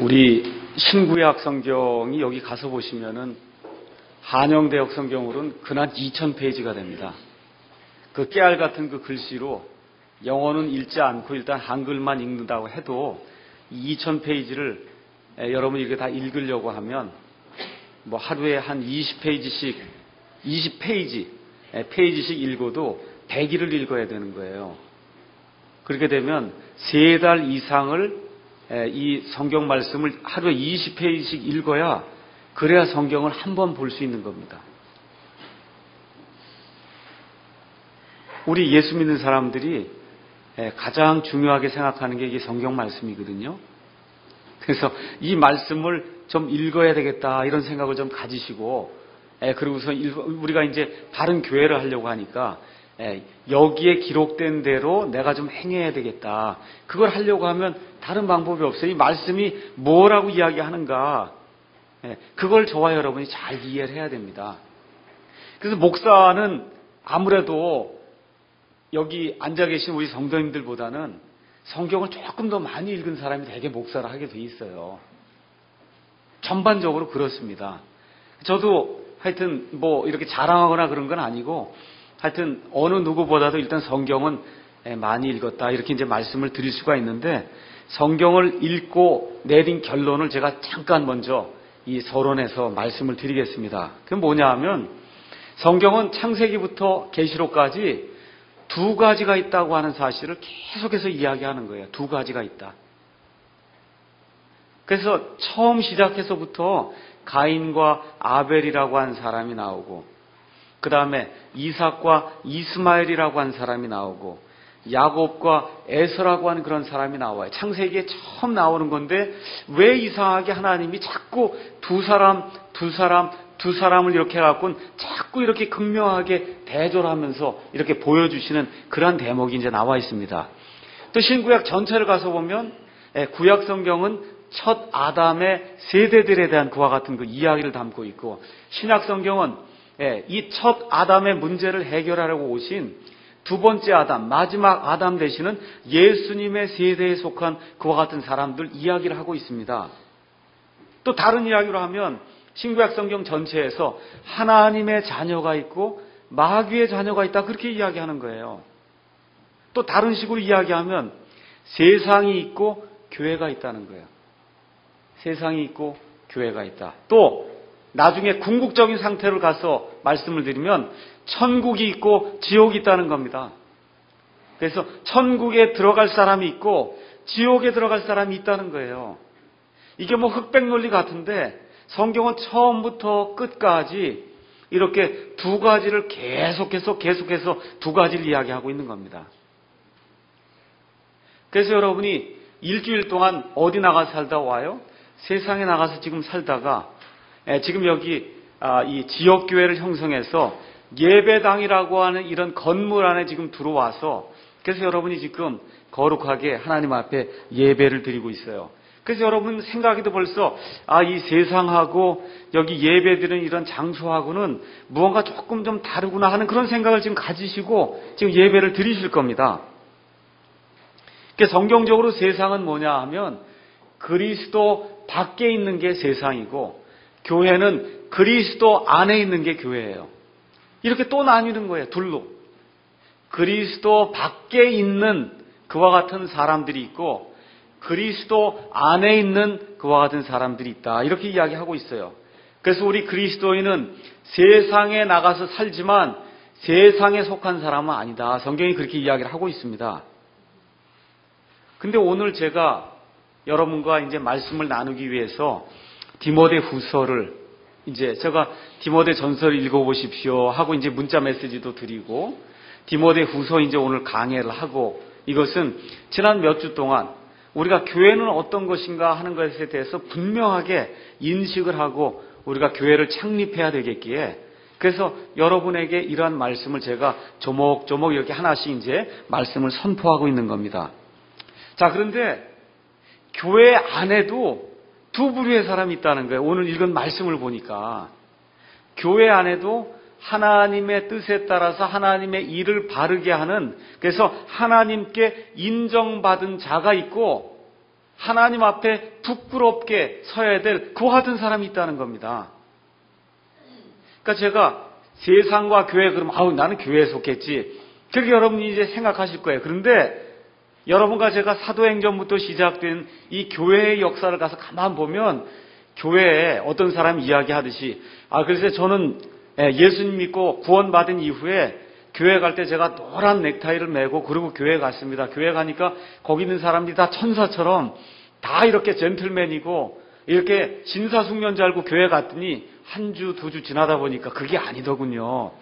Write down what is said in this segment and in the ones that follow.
우리 신구약 성경이 여기 가서 보시면은 한영대역 성경으로는 근한 2000페이지가 됩니다. 그 깨알 같은 그 글씨로 영어는 읽지 않고 일단 한글만 읽는다고 해도 2000페이지를 여러분이 이렇게 다 읽으려고 하면 뭐 하루에 한 20페이지씩 읽어도 100일을 읽어야 되는 거예요. 그렇게 되면 3달 이상을 이 성경 말씀을 하루에 20페이지씩 읽어야 그래야 성경을 한 번 볼 수 있는 겁니다. 우리 예수 믿는 사람들이 가장 중요하게 생각하는 게 이게 성경 말씀이거든요. 그래서 이 말씀을 좀 읽어야 되겠다 이런 생각을 좀 가지시고 그리고서 우리가 이제 다른 교회를 하려고 하니까 여기에 기록된 대로 내가 좀 행해야 되겠다. 그걸 하려고 하면 다른 방법이 없어요. 이 말씀이 뭐라고 이야기하는가 그걸 저와 여러분이 잘 이해를 해야 됩니다. 그래서 목사는 아무래도 여기 앉아 계신 우리 성도님들보다는 성경을 조금 더 많이 읽은 사람이 대개 목사를 하게 돼 있어요. 전반적으로 그렇습니다. 저도 하여튼 뭐 이렇게 자랑하거나 그런 건 아니고 하여튼 어느 누구보다도 일단 성경은 많이 읽었다 이렇게 이제 말씀을 드릴 수가 있는데 성경을 읽고 내린 결론을 제가 잠깐 먼저 이 서론에서 말씀을 드리겠습니다. 그게 뭐냐 하면 성경은 창세기부터 계시록까지 2가지가 있다고 하는 사실을 계속해서 이야기하는 거예요. 2가지가 있다. 그래서 처음 시작해서부터 가인과 아벨이라고 한 사람이 나오고 그 다음에 이삭과 이스마엘이라고 한 사람이 나오고 야곱과 에서라고 하는 그런 사람이 나와요. 창세기에 처음 나오는 건데 왜 이상하게 하나님이 자꾸 두 사람을 이렇게 해갖고 자꾸 이렇게 극명하게 대조하면서 이렇게 보여주시는 그런 대목이 이제 나와 있습니다. 또 신구약 전체를 가서 보면 구약 성경은 첫 아담의 세대들에 대한 그와 같은 그 이야기를 담고 있고 신약 성경은 이 첫 아담의 문제를 해결하려고 오신 두 번째 아담, 마지막 아담 되시는 예수님의 세대에 속한 그와 같은 사람들 이야기를 하고 있습니다. 또 다른 이야기로 하면 신구약 성경 전체에서 하나님의 자녀가 있고 마귀의 자녀가 있다 그렇게 이야기하는 거예요. 또 다른 식으로 이야기하면 세상이 있고 교회가 있다는 거예요. 세상이 있고 교회가 있다. 또 나중에 궁극적인 상태를 가서 말씀을 드리면 천국이 있고 지옥이 있다는 겁니다. 그래서 천국에 들어갈 사람이 있고 지옥에 들어갈 사람이 있다는 거예요. 이게 뭐 흑백 논리 같은데 성경은 처음부터 끝까지 이렇게 2가지를 계속해서 2가지를 이야기하고 있는 겁니다. 그래서 여러분이 일주일 동안 어디 나가서 살다 와요? 세상에 나가서 지금 살다가 지금 여기 이 지역교회를 형성해서 예배당이라고 하는 이런 건물 안에 지금 들어와서 그래서 여러분이 지금 거룩하게 하나님 앞에 예배를 드리고 있어요. 그래서 여러분 생각에도 벌써 이 세상하고 여기 예배드리는 이런 장소하고는 무언가 조금 좀 다르구나 하는 그런 생각을 지금 가지시고 지금 예배를 드리실 겁니다. 그러니까 성경적으로 세상은 뭐냐 하면 그리스도 밖에 있는 게 세상이고 교회는 그리스도 안에 있는 게 교회예요. 이렇게 또 나뉘는 거예요. 둘로. 그리스도 밖에 있는 그와 같은 사람들이 있고 그리스도 안에 있는 그와 같은 사람들이 있다. 이렇게 이야기하고 있어요. 그래서 우리 그리스도인은 세상에 나가서 살지만 세상에 속한 사람은 아니다. 성경이 그렇게 이야기를 하고 있습니다. 근데 오늘 제가 여러분과 이제 말씀을 나누기 위해서 디모데 후서를 이제 제가 디모데 전서를 읽어보십시오 하고 이제 문자 메시지도 드리고 디모데 후서 이제 오늘 강해를 하고 이것은 지난 몇 주 동안 우리가 교회는 어떤 것인가 하는 것에 대해서 분명하게 인식을 하고 우리가 교회를 창립해야 되겠기에 그래서 여러분에게 이러한 말씀을 제가 조목조목 이렇게 하나씩 이제 말씀을 선포하고 있는 겁니다. 자, 그런데 교회 안에도 2 부류의 사람이 있다는 거예요. 오늘 읽은 말씀을 보니까 교회 안에도 하나님의 뜻에 따라서 하나님의 일을 바르게 하는 그래서 하나님께 인정받은 자가 있고 하나님 앞에 부끄럽게 서야 될 그와 같은 사람이 있다는 겁니다. 그러니까 제가 세상과 교회 그러면 나는 교회에 속했지. 그렇게 여러분이 이제 생각하실 거예요. 그런데 여러분과 제가 사도행전부터 시작된 이 교회의 역사를 가서 가만 보면 교회에 어떤 사람이 이야기하듯이 그래서 저는 예수님 믿고 구원받은 이후에 교회 갈 때 제가 노란 넥타이를 메고 그리고 교회 갔습니다. 교회 가니까 거기 있는 사람들이 다 천사처럼 다 이렇게 젠틀맨이고 이렇게 신사숙녀인 줄 알고 교회 갔더니 한 주, 두 주 지나다 보니까 그게 아니더군요.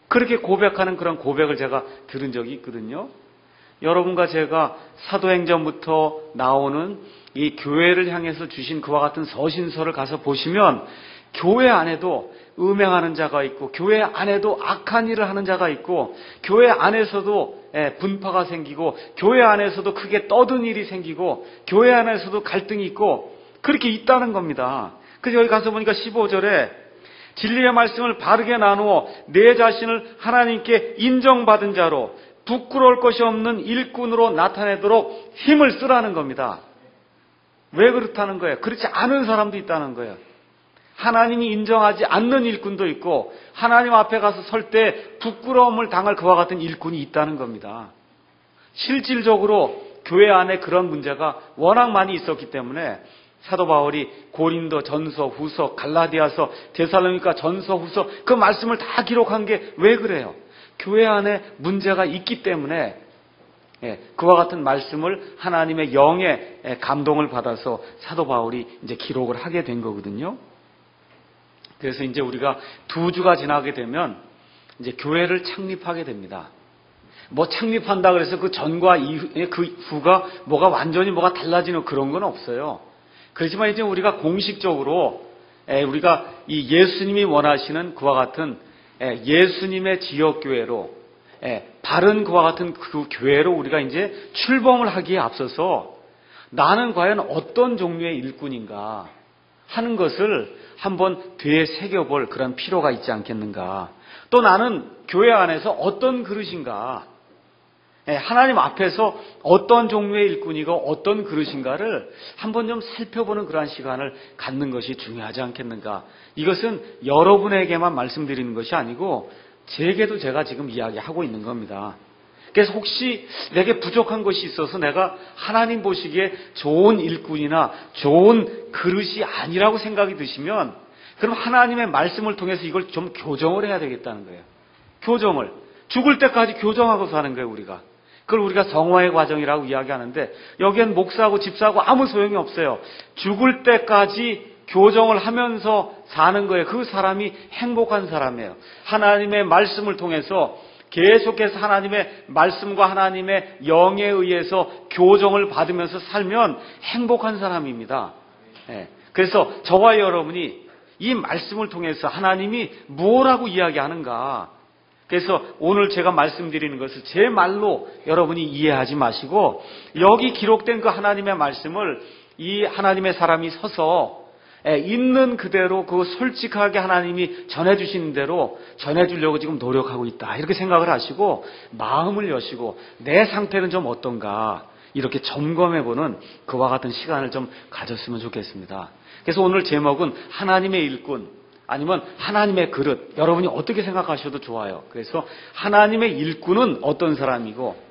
그렇게 고백하는 그런 고백을 제가 들은 적이 있거든요. 여러분과 제가 사도행전부터 나오는 이 교회를 향해서 주신 그와 같은 서신서를 가서 보시면 교회 안에도 음행하는 자가 있고 교회 안에도 악한 일을 하는 자가 있고 교회 안에서도 분파가 생기고 교회 안에서도 크게 떠든 일이 생기고 교회 안에서도 갈등이 있고 그렇게 있다는 겁니다. 그래서 여기 가서 보니까 15절에 진리의 말씀을 바르게 나누어 내 자신을 하나님께 인정받은 자로 부끄러울 것이 없는 일꾼으로 나타내도록 힘을 쓰라는 겁니다. 왜 그렇다는 거예요? 그렇지 않은 사람도 있다는 거예요. 하나님이 인정하지 않는 일꾼도 있고 하나님 앞에 가서 설 때 부끄러움을 당할 그와 같은 일꾼이 있다는 겁니다. 실질적으로 교회 안에 그런 문제가 워낙 많이 있었기 때문에 사도 바울이 고린도 전서, 후서, 갈라디아서, 데살로니가 전서, 후서 그 말씀을 다 기록한 게 왜 그래요? 교회 안에 문제가 있기 때문에 그와 같은 말씀을 하나님의 영의 감동을 받아서 사도 바울이 이제 기록을 하게 된 거거든요. 그래서 이제 우리가 2주가 지나게 되면 이제 교회를 창립하게 됩니다. 뭐 창립한다 그래서 그 전과 그 후가 완전히 뭐가 달라지는 그런 건 없어요. 그렇지만 이제 우리가 공식적으로 우리가 이 예수님이 원하시는 그와 같은 예수님의 지역교회로 바른 그와 같은 그 교회로 우리가 이제 출범을 하기에 앞서서 나는 과연 어떤 종류의 일꾼인가 하는 것을 한번 되새겨볼 그런 필요가 있지 않겠는가. 또 나는 교회 안에서 어떤 그릇인가, 하나님 앞에서 어떤 종류의 일꾼이고 어떤 그릇인가를 한번 좀 살펴보는 그러한 시간을 갖는 것이 중요하지 않겠는가. 이것은 여러분에게만 말씀드리는 것이 아니고 제게도 제가 지금 이야기하고 있는 겁니다. 그래서 혹시 내게 부족한 것이 있어서 내가 하나님 보시기에 좋은 일꾼이나 좋은 그릇이 아니라고 생각이 드시면 그럼 하나님의 말씀을 통해서 이걸 좀 교정을 해야 되겠다는 거예요. 교정을. 죽을 때까지 교정하고 사는 거예요, 우리가. 그걸 우리가 성화의 과정이라고 이야기하는데 여기엔 목사하고 집사하고 아무 소용이 없어요. 죽을 때까지 교정을 하면서 사는 거예요. 그 사람이 행복한 사람이에요. 하나님의 말씀을 통해서 계속해서 하나님의 말씀과 하나님의 영에 의해서 교정을 받으면서 살면 행복한 사람입니다. 그래서 저와 여러분이 이 말씀을 통해서 하나님이 뭐라고 이야기하는가. 그래서 오늘 제가 말씀드리는 것을 제 말로 여러분이 이해하지 마시고 여기 기록된 그 하나님의 말씀을 이 하나님의 사람이 서서 있는 그대로 그 솔직하게 하나님이 전해주시는 대로 전해주려고 지금 노력하고 있다. 이렇게 생각을 하시고 마음을 여시고 내 상태는 좀 어떤가 이렇게 점검해보는 그와 같은 시간을 좀 가졌으면 좋겠습니다. 그래서 오늘 제목은 하나님의 일꾼 아니면 하나님의 그릇. 여러분이 어떻게 생각하셔도 좋아요. 그래서 하나님의 일꾼은 어떤 사람이고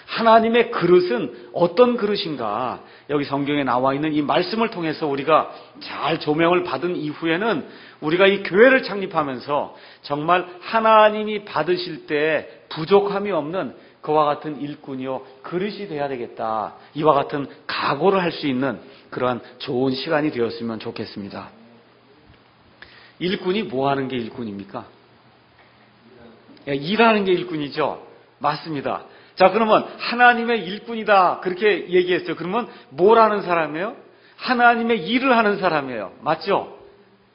하나님의 그릇은 어떤 그릇인가. 여기 성경에 나와 있는 이 말씀을 통해서 우리가 잘 조명을 받은 이후에는 우리가 이 교회를 창립하면서 정말 하나님이 받으실 때 부족함이 없는 그와 같은 일꾼이요 그릇이 돼야 되겠다. 이와 같은 각오를 할 수 있는 그러한 좋은 시간이 되었으면 좋겠습니다. 일꾼이 뭐 하는 게 일꾼입니까? 일하는 게 일꾼이죠. 맞습니다. 자, 그러면 하나님의 일꾼이다 그렇게 얘기했어요. 그러면 뭘 하는 사람이에요? 하나님의 일을 하는 사람이에요. 맞죠?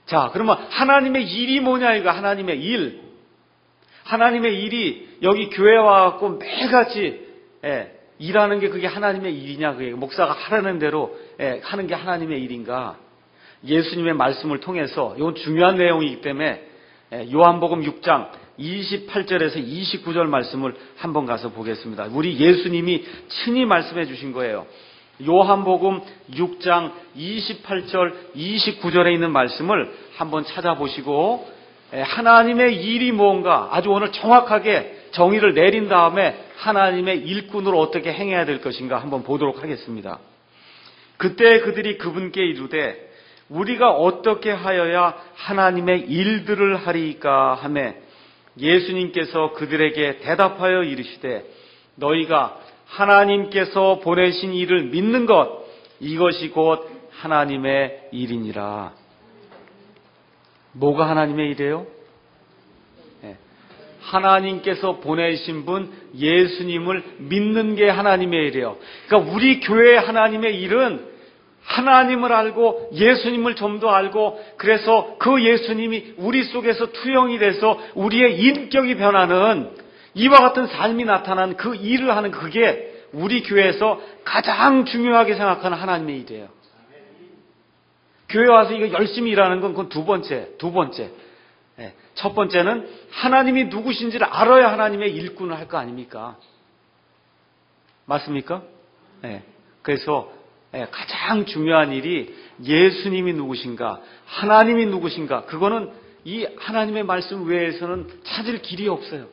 자, 그러면 하나님의 일이 뭐냐 이거. 하나님의 일. 하나님의 일이 여기 교회에 와갖고 매일같이 일하는 게 그게 하나님의 일이냐. 그게 목사가 하라는 대로 하는 게 하나님의 일인가. 예수님의 말씀을 통해서 이건 중요한 내용이기 때문에 요한복음 6장 28절에서 29절 말씀을 한번 가서 보겠습니다. 우리 예수님이 친히 말씀해 주신 거예요. 요한복음 6장 28절, 29절에 있는 말씀을 한번 찾아보시고 하나님의 일이 뭔가 아주 오늘 정확하게 정의를 내린 다음에 하나님의 일꾼으로 어떻게 행해야 될 것인가 한번 보도록 하겠습니다. 그때 그들이 그분께 이르되 우리가 어떻게 하여야 하나님의 일들을 하리이까 하매 예수님께서 그들에게 대답하여 이르시되 너희가 하나님께서 보내신 일을 믿는 것 이것이 곧 하나님의 일이니라. 뭐가 하나님의 일이에요? 하나님께서 보내신 분 예수님을 믿는 게 하나님의 일이에요. 그러니까 우리 교회의 하나님의 일은 하나님을 알고 예수님을 좀 더 알고 그래서 그 예수님이 우리 속에서 투영이 돼서 우리의 인격이 변하는 이와 같은 삶이 나타난 그 일을 하는 그게 우리 교회에서 가장 중요하게 생각하는 하나님의 일이에요. 교회 와서 이거 열심히 일하는 건 그건 두 번째. 첫 번째는 하나님이 누구신지를 알아야 하나님의 일꾼을 할 거 아닙니까? 맞습니까? 그래서 가장 중요한 일이 예수님이 누구신가, 하나님이 누구신가, 그거는 이 하나님의 말씀 외에서는 찾을 길이 없어요.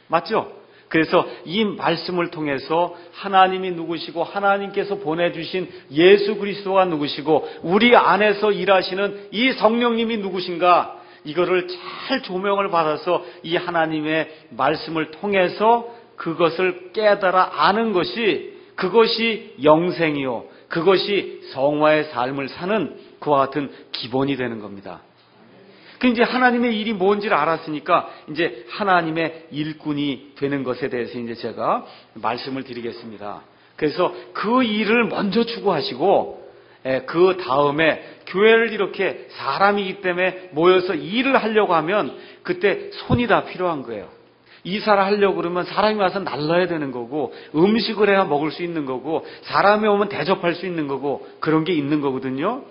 맞죠? 그래서 이 말씀을 통해서 하나님이 누구시고 하나님께서 보내주신 예수 그리스도가 누구시고 우리 안에서 일하시는 이 성령님이 누구신가, 이거를 잘 조명을 받아서 이 하나님의 말씀을 통해서 그것을 깨달아 아는 것이 그것이 영생이요 그것이 성화의 삶을 사는 그와 같은 기본이 되는 겁니다. 그 이제 하나님의 일이 뭔지를 알았으니까 이제 하나님의 일꾼이 되는 것에 대해서 이제 제가 말씀을 드리겠습니다. 그래서 그 일을 먼저 추구하시고 그 다음에 교회를 이렇게 사람이기 때문에 모여서 일을 하려고 하면 그때 손이 다 필요한 거예요. 이사를 하려고 그러면 사람이 와서 날라야 되는 거고 음식을 해야 먹을 수 있는 거고 사람이 오면 대접할 수 있는 거고 그런 게 있는 거거든요.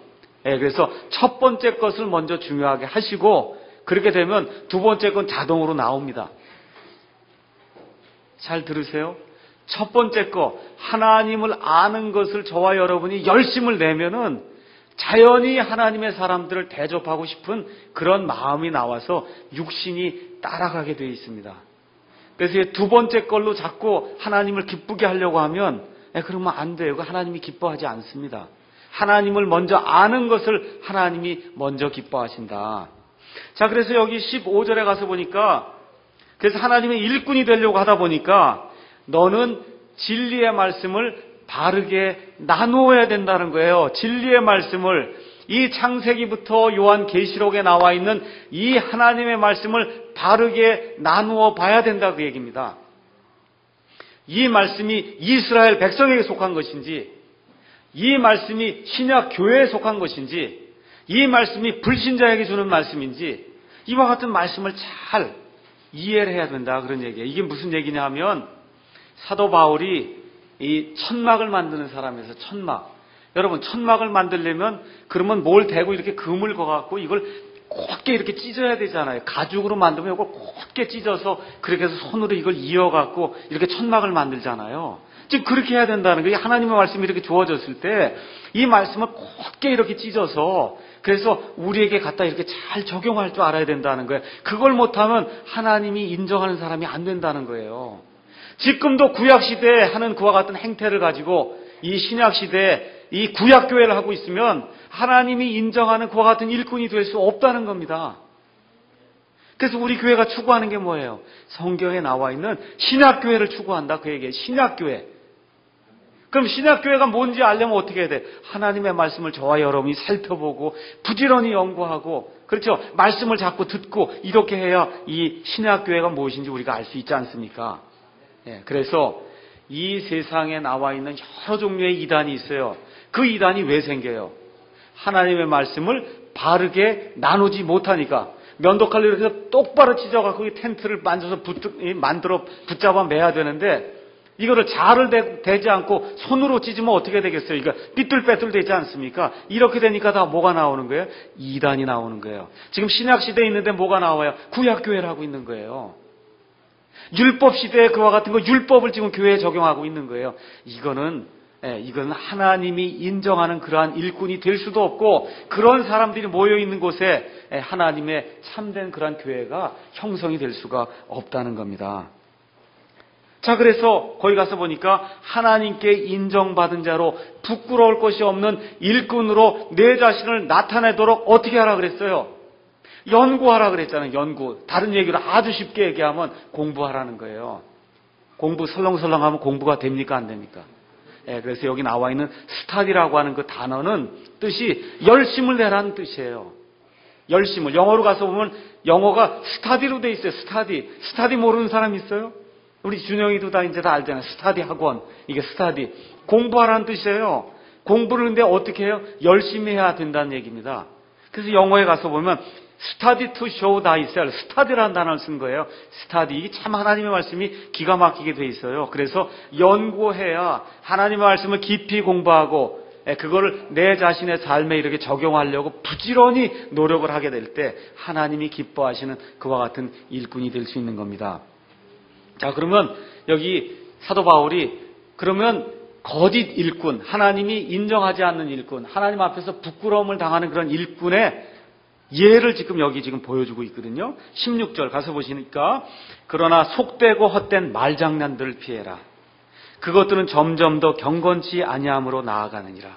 그래서 첫 번째 것을 먼저 중요하게 하시고 그렇게 되면 두 번째 건 자동으로 나옵니다. 잘 들으세요. 첫 번째 거 하나님을 아는 것을 저와 여러분이 열심을 내면은 자연히 하나님의 사람들을 대접하고 싶은 그런 마음이 나와서 육신이 따라가게 되어 있습니다. 그래서 두 번째 걸로 자꾸 하나님을 기쁘게 하려고 하면 그러면 안 돼요. 하나님이 기뻐하지 않습니다. 하나님을 먼저 아는 것을 하나님이 먼저 기뻐하신다. 자, 그래서 여기 15절에 가서 보니까 그래서 하나님의 일꾼이 되려고 하다 보니까 너는 진리의 말씀을 바르게 나누어야 된다는 거예요. 진리의 말씀을 이 창세기부터 요한계시록에 나와 있는 이 하나님의 말씀을 바르게 나누어 봐야 된다 그 얘기입니다. 이 말씀이 이스라엘 백성에게 속한 것인지 이 말씀이 신약 교회에 속한 것인지 이 말씀이 불신자에게 주는 말씀인지 이와 같은 말씀을 잘 이해를 해야 된다 그런 얘기예요. 이게 무슨 얘기냐 하면 사도 바울이 이 천막을 만드는 사람에서 천막. 여러분 천막을 만들려면 그러면 뭘 대고 이렇게 금을 거갖고 이걸 곧게 이렇게 찢어야 되잖아요. 가죽으로 만들면 이걸 곧게 찢어서 그렇게 해서 손으로 이걸 이어갖고 이렇게 천막을 만들잖아요. 즉 그렇게 해야 된다는 거예요. 하나님의 말씀이 이렇게 주어졌을 때 이 말씀을 곧게 이렇게 찢어서 그래서 우리에게 갖다 이렇게 잘 적용할 줄 알아야 된다는 거예요. 그걸 못하면 하나님이 인정하는 사람이 안 된다는 거예요. 지금도 구약시대에 하는 그와 같은 행태를 가지고 이 신약시대에 이 구약교회를 하고 있으면 하나님이 인정하는 그와 같은 일꾼이 될 수 없다는 겁니다. 그래서 우리 교회가 추구하는 게 뭐예요? 성경에 나와 있는 신약교회를 추구한다 그 얘기예요. 신약교회. 그럼 신약교회가 뭔지 알려면 어떻게 해야 돼? 하나님의 말씀을 저와 여러분이 살펴보고 부지런히 연구하고 그렇죠? 말씀을 자꾸 듣고 이렇게 해야 이 신약교회가 무엇인지 우리가 알 수 있지 않습니까? 그래서 이 세상에 나와 있는 여러 종류의 이단이 있어요. 그 이단이 왜 생겨요? 하나님의 말씀을 바르게 나누지 못하니까 면도칼로 이렇게 똑바로 찢어갖고 이 텐트를 만들어 붙잡아 매야 되는데 이거를 자를 대지 않고 손으로 찢으면 어떻게 되겠어요? 이거 삐뚤빼뚤 되지 않습니까? 이렇게 되니까 다 뭐가 나오는 거예요? 이단이 나오는 거예요. 지금 신약시대에 있는데 뭐가 나와요? 구약교회를 하고 있는 거예요. 율법 시대에 그와 같은 거 율법을 지금 교회에 적용하고 있는 거예요. 이거는 이건 하나님이 인정하는 그러한 일꾼이 될 수도 없고 그런 사람들이 모여있는 곳에 하나님의 참된 그러한 교회가 형성이 될 수가 없다는 겁니다. 자, 그래서 거기 가서 보니까 하나님께 인정받은 자로 부끄러울 것이 없는 일꾼으로 내 자신을 나타내도록 어떻게 하라 그랬어요? 연구하라 그랬잖아요. 연구. 다른 얘기로 아주 쉽게 얘기하면 공부하라는 거예요. 공부 설렁설렁하면 공부가 됩니까? 안 됩니까? 그래서 여기 나와 있는 스타디라고 하는 그 단어는 뜻이 열심을 내라는 뜻이에요. 열심을. 영어로 가서 보면 영어가 스타디로 돼 있어요. 스타디. 스타디 모르는 사람 있어요? 우리 준영이도 이제 다 알잖아요. 스타디 학원. 이게 스타디. 공부하라는 뜻이에요. 공부를 근데 어떻게 해요? 열심히 해야 된다는 얘기입니다. 그래서 영어에 가서 보면 study to show thyself. 스타디라는 단어를 쓴 거예요. 스타디. 참 하나님의 말씀이 기가 막히게 돼 있어요. 그래서 연구해야 하나님의 말씀을 깊이 공부하고 그거를 내 자신의 삶에 이렇게 적용하려고 부지런히 노력을 하게 될 때 하나님이 기뻐하시는 그와 같은 일꾼이 될 수 있는 겁니다. 자, 그러면 여기 사도 바울이 그러면 거짓 일꾼, 하나님이 인정하지 않는 일꾼, 하나님 앞에서 부끄러움을 당하는 그런 일꾼의 예를 지금 보여주고 있거든요. 16절 가서 보시니까 그러나 속되고 헛된 말장난들을 피해라. 그것들은 점점 더 경건치 아니함으로 나아가느니라.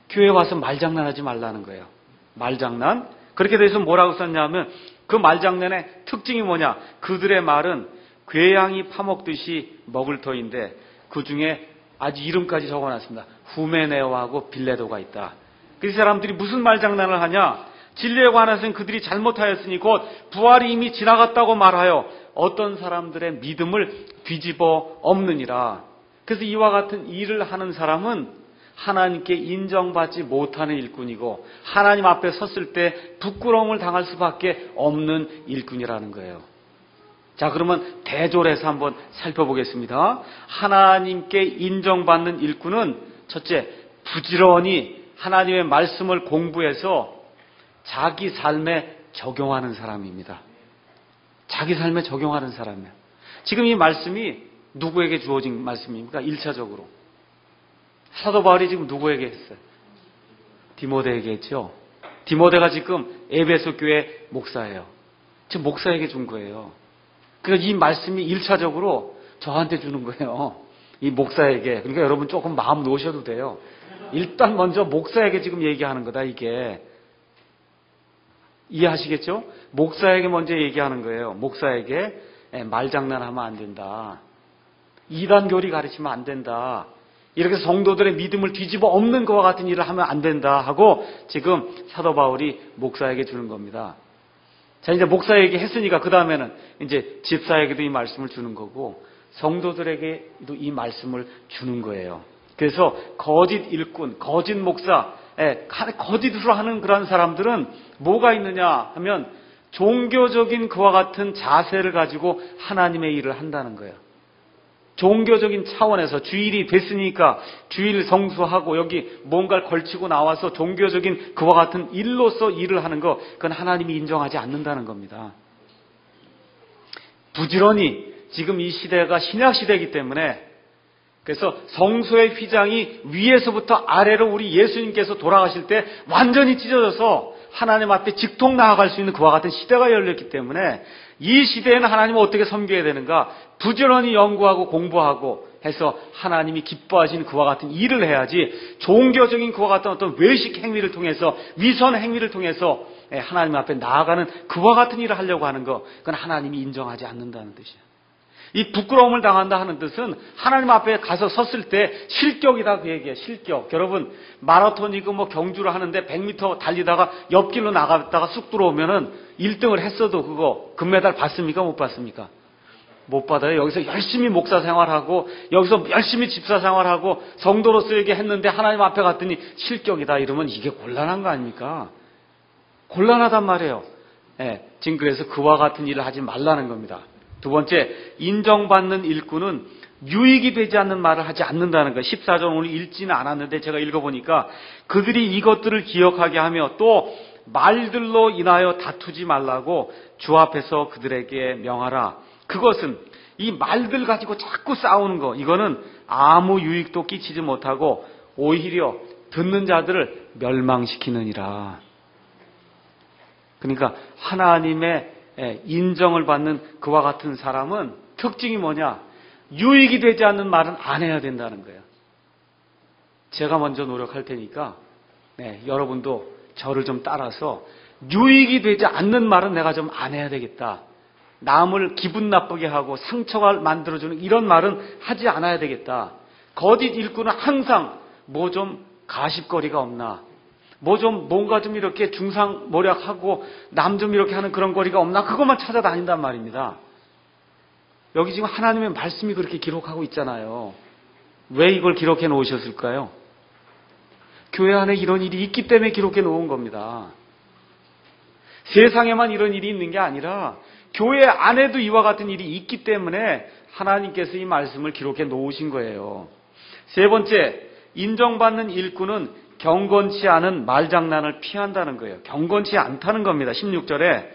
교회 와서 말장난하지 말라는 거예요. 말장난. 그렇게 돼서 뭐라고 썼냐면 그 말장난의 특징이 뭐냐. 그들의 말은 궤양이 파먹듯이 먹을 터인데 그 중에 아주 이름까지 적어놨습니다. 후메네오하고 빌레도가 있다. 그 사람들이 무슨 말장난을 하냐. 진리에 관해서는 그들이 잘못하였으니 곧 부활이 이미 지나갔다고 말하여 어떤 사람들의 믿음을 뒤집어 엎느니라. 그래서 이와 같은 일을 하는 사람은 하나님께 인정받지 못하는 일꾼이고 하나님 앞에 섰을 때 부끄러움을 당할 수밖에 없는 일꾼이라는 거예요. 자, 그러면 대조해서 한번 살펴보겠습니다. 하나님께 인정받는 일꾼은 첫째, 부지런히 하나님의 말씀을 공부해서 자기 삶에 적용하는 사람입니다. 자기 삶에 적용하는 사람이에요. 지금 이 말씀이 누구에게 주어진 말씀입니까? 1차적으로. 사도 바울이 지금 누구에게 했어요? 디모데에게 했죠. 디모데가 지금 에베소 교회 목사예요. 지금 목사에게 준 거예요. 그러니까 이 말씀이 1차적으로 저한테 주는 거예요. 이 목사에게. 그러니까 여러분 조금 마음 놓으셔도 돼요. 일단 먼저 목사에게 지금 얘기하는 거다, 이게. 이해하시겠죠? 목사에게 먼저 얘기하는 거예요. 목사에게 말장난하면 안 된다. 이단 교리 가르치면 안 된다. 이렇게 성도들의 믿음을 뒤집어 엎는 것과 같은 일을 하면 안 된다 하고 지금 사도 바울이 목사에게 주는 겁니다. 자, 이제 목사에게 했으니까 그 다음에는 이제 집사에게도 이 말씀을 주는 거고 성도들에게도 이 말씀을 주는 거예요. 그래서 거짓 일꾼, 거짓 목사, 거짓으로 하는 그런 사람들은 뭐가 있느냐 하면 종교적인 그와 같은 자세를 가지고 하나님의 일을 한다는 거예요. 종교적인 차원에서 주일이 됐으니까 주일 성수하고 여기 뭔가를 걸치고 나와서 종교적인 그와 같은 일로서 일을 하는 거, 그건 하나님이 인정하지 않는다는 겁니다. 부지런히 지금 이 시대가 신약 시대이기 때문에 그래서 성소의 휘장이 위에서부터 아래로 우리 예수님께서 돌아가실 때 완전히 찢어져서 하나님 앞에 직통 나아갈 수 있는 그와 같은 시대가 열렸기 때문에 이 시대에는 하나님을 어떻게 섬겨야 되는가? 부지런히 연구하고 공부하고 해서 하나님이 기뻐하시는 그와 같은 일을 해야지 종교적인 그와 같은 어떤 외식 행위를 통해서 위선 행위를 통해서 하나님 앞에 나아가는 그와 같은 일을 하려고 하는 거, 그건 하나님이 인정하지 않는다는 뜻이에요. 이 부끄러움을 당한다 하는 뜻은 하나님 앞에 가서 섰을 때 실격이다, 그 얘기예요. 실격. 여러분 마라톤이고 뭐 경주를 하는데 100m 달리다가 옆길로 나갔다가 쑥 들어오면은 1등을 했어도 그거 금메달 받습니까? 못 받습니까? 못 받아요. 여기서 열심히 목사 생활하고 여기서 열심히 집사 생활하고 성도로서 이렇게 했는데 하나님 앞에 갔더니 실격이다 이러면 이게 곤란한 거 아닙니까? 곤란하단 말이에요. 지금 그래서 그와 같은 일을 하지 말라는 겁니다. 두 번째, 인정받는 일꾼은 유익이 되지 않는 말을 하지 않는다는 거예요. 14절 오늘 읽지는 않았는데 제가 읽어보니까 그들이 이것들을 기억하게 하며 또 말들로 인하여 다투지 말라고 주 앞에서 그들에게 명하라. 그것은 이 말들 가지고 자꾸 싸우는 거, 이거는 아무 유익도 끼치지 못하고 오히려 듣는 자들을 멸망시키느니라. 그러니까 하나님의 인정을 받는 그와 같은 사람은 특징이 뭐냐? 유익이 되지 않는 말은 안 해야 된다는 거예요. 제가 먼저 노력할 테니까 여러분도 저를 좀 따라서 유익이 되지 않는 말은 내가 좀 안 해야 되겠다. 남을 기분 나쁘게 하고 상처가 만들어주는 이런 말은 하지 않아야 되겠다. 거짓 일꾼은 항상 뭐 좀 가십거리가 없나, 뭐 좀 뭔가 좀 이렇게 중상모략하고 남 좀 이렇게 하는 그런 거리가 없나, 그것만 찾아다닌단 말입니다. 여기 지금 하나님의 말씀이 그렇게 기록하고 있잖아요. 왜 이걸 기록해 놓으셨을까요? 교회 안에 이런 일이 있기 때문에 기록해 놓은 겁니다. 세상에만 이런 일이 있는 게 아니라 교회 안에도 이와 같은 일이 있기 때문에 하나님께서 이 말씀을 기록해 놓으신 거예요. 세 번째, 인정받는 일꾼은 경건치 않은 말장난을 피한다는 거예요. 경건치 않다는 겁니다. 16절에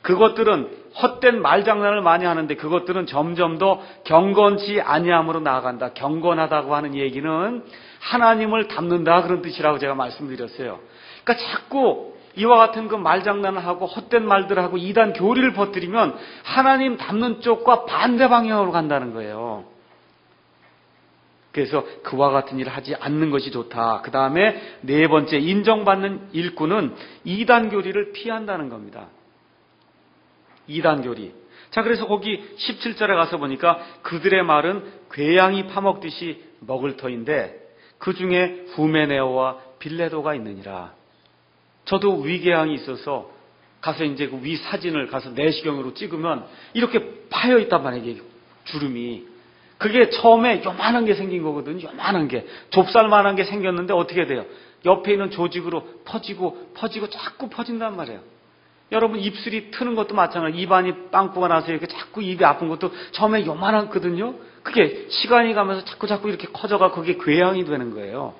그것들은 헛된 말장난을 많이 하는데 그것들은 점점 더 경건치 아니함으로 나아간다. 경건하다고 하는 얘기는 하나님을 닮는다, 그런 뜻이라고 제가 말씀드렸어요. 그러니까 자꾸 이와 같은 그 말장난을 하고 헛된 말들을 하고 이단 교리를 퍼뜨리면 하나님 닮는 쪽과 반대 방향으로 간다는 거예요. 그래서 그와 같은 일을 하지 않는 것이 좋다. 그 다음에 네 번째, 인정받는 일꾼은 이단 교리를 피한다는 겁니다. 이단 교리. 자, 그래서 거기 17절에 가서 보니까 그들의 말은 궤양이 파먹듯이 먹을 터인데 그 중에 후메네오와 빌레도가 있느니라. 저도 위궤양이 있어서 가서 이제 그 위 사진을 가서 내시경으로 찍으면 이렇게 파여 있단 말이에요. 주름이. 그게 처음에 요만한 게 생긴 거거든요. 요만한 게. 좁쌀만한 게 생겼는데 어떻게 돼요? 옆에 있는 조직으로 퍼지고 자꾸 퍼진단 말이에요. 여러분 입술이 트는 것도 마찬가지예요. 입안이 빵꾸가 나서 이렇게 자꾸 입이 아픈 것도 처음에 요만하거든요. 그게 시간이 가면서 자꾸 이렇게 커져가 그게 궤양이 되는 거예요.